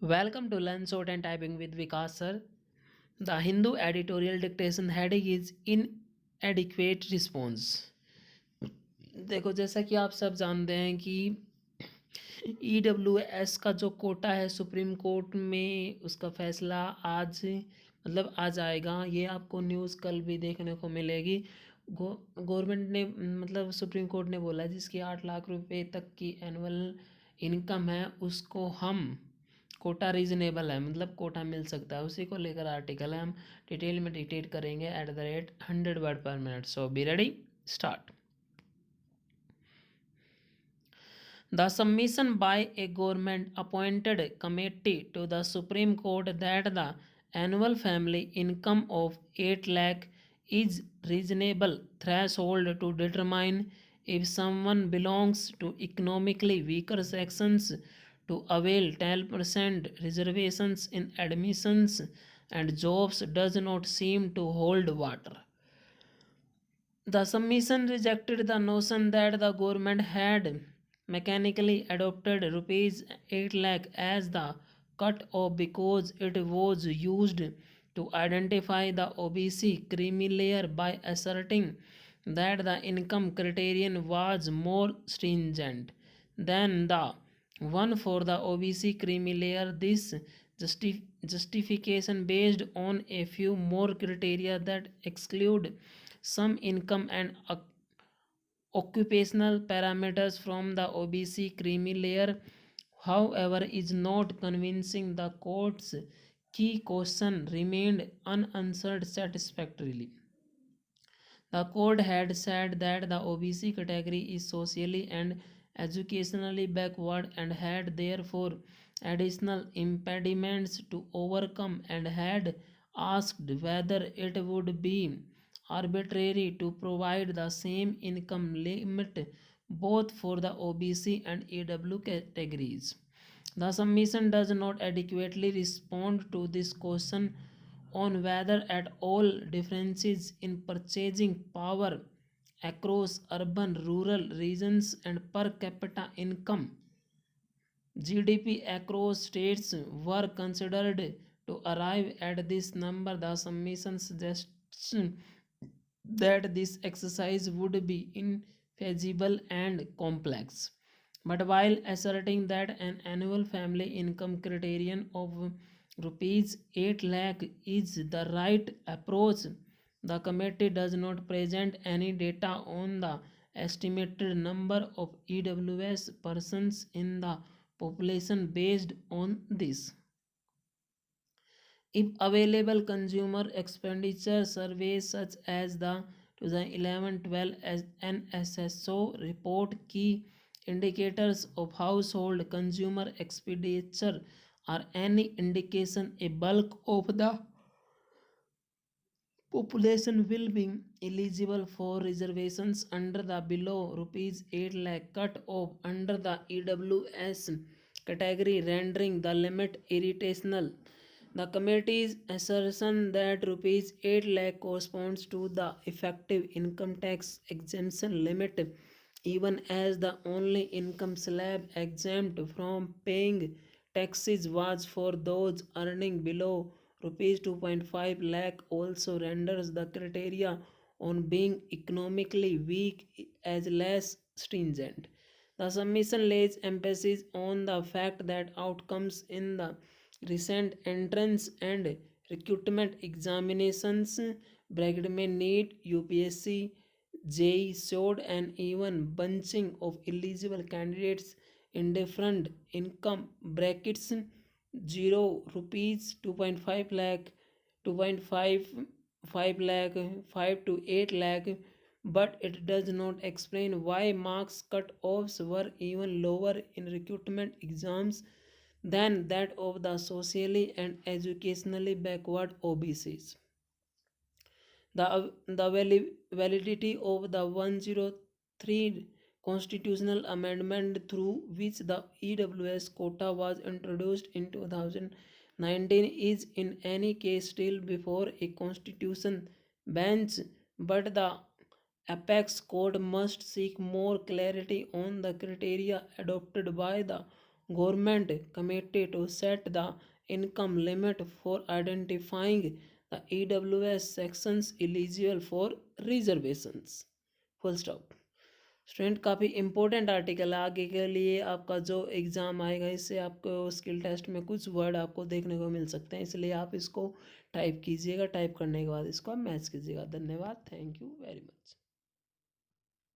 Welcome to Learn Short and Typing with Vikas sir. The Hindu editorial dictation heading is inadequate response. देखो जैसा कि आप सब जानते हैं कि EWS का जो कोटा है सुप्रीम कोर्ट में उसका फैसला आज आज आएगा। ये आपको न्यूज़ कल भी देखने को मिलेगी। गवर्नमेंट ने सुप्रीम कोर्ट ने बोला जिसकी 8 लाख रुपए तक की एनुअल इनकम है उसको हम कोटा रीजनेबल है कोटा मिल सकता है। उसी को लेकर आर्टिकल है, हम डिटेल में डिटेल करेंगे एट द रेट 100 वर्ड पर minute. So be ready, start. The submission by a government appointed committee to the Supreme Court that the annual family income of 8 lakh is reasonable threshold to determine if someone belongs to economically weaker sections to avail 10% reservations in admissions and jobs does not seem to hold water. The submission rejected the notion that the government had mechanically adopted rupees 8 lakh as the cut-off because it was used to identify the OBC creamy layer by asserting that the income criterion was more stringent than the one for the OBC creamy layer. This justification based on a few more criteria that exclude some income and occupational parameters from the OBC creamy layer, however, is not convincing. The court's key question remained unanswered satisfactorily. The court had said that the OBC category is socially and educationally backward and had therefore additional impediments to overcome, and had asked whether it would be arbitrary to provide the same income limit both for the OBC and EW categories. The submission does not adequately respond to this question on whether at all differences in purchasing power across urban rural regions and per capita income GDP across states were considered to arrive at this number. The submission suggests that this exercise would be infeasible and complex. But while asserting that an annual family income criterion of rupees 8 lakh is the right approach, the committee does not present any data on the estimated number of EWS persons in the population based on this. If available consumer expenditure surveys such as the 2011-12 NSSO report key indicators of household consumer expenditure are any indication, a bulk of the population will be eligible for reservations under the below rupees 8 lakh cut off under the EWS category, rendering the limit irritational. The committee's assertion that rupees 8 lakh corresponds to the effective income tax exemption limit, even as the only income slab exempt from paying taxes was for those earning below rupees 2.5 lakh, also renders the criteria on being economically weak as less stringent. The submission lays emphasis on the fact that outcomes in the recent entrance and recruitment examinations bracket में NEET, UPSC, JEE showed an even bunching of eligible candidates in different income brackets, 0 rupees 2.5 lakh, 2.55 lakh, 5 to 8 lakh, but it does not explain why marks cut-offs were even lower in recruitment exams than that of the socially and educationally backward OBCs. The validity of the 103 constitutional amendment through which the EWS quota was introduced in 2019 is in any case still before a constitution bench, but the apex court must seek more clarity on the criteria adopted by the government committee to set the income limit for identifying the EWS sections eligible for reservations. Full stop. Student काफ़ी important article है आगे के लिए, आपका जो exam आएगा इससे आपको स्किल टेस्ट में कुछ वर्ड आपको देखने को मिल सकते हैं, इसलिए आप इसको टाइप कीजिएगा, टाइप करने के बाद इसको आप मैच कीजिएगा। धन्यवाद, थैंक यू वेरी मच।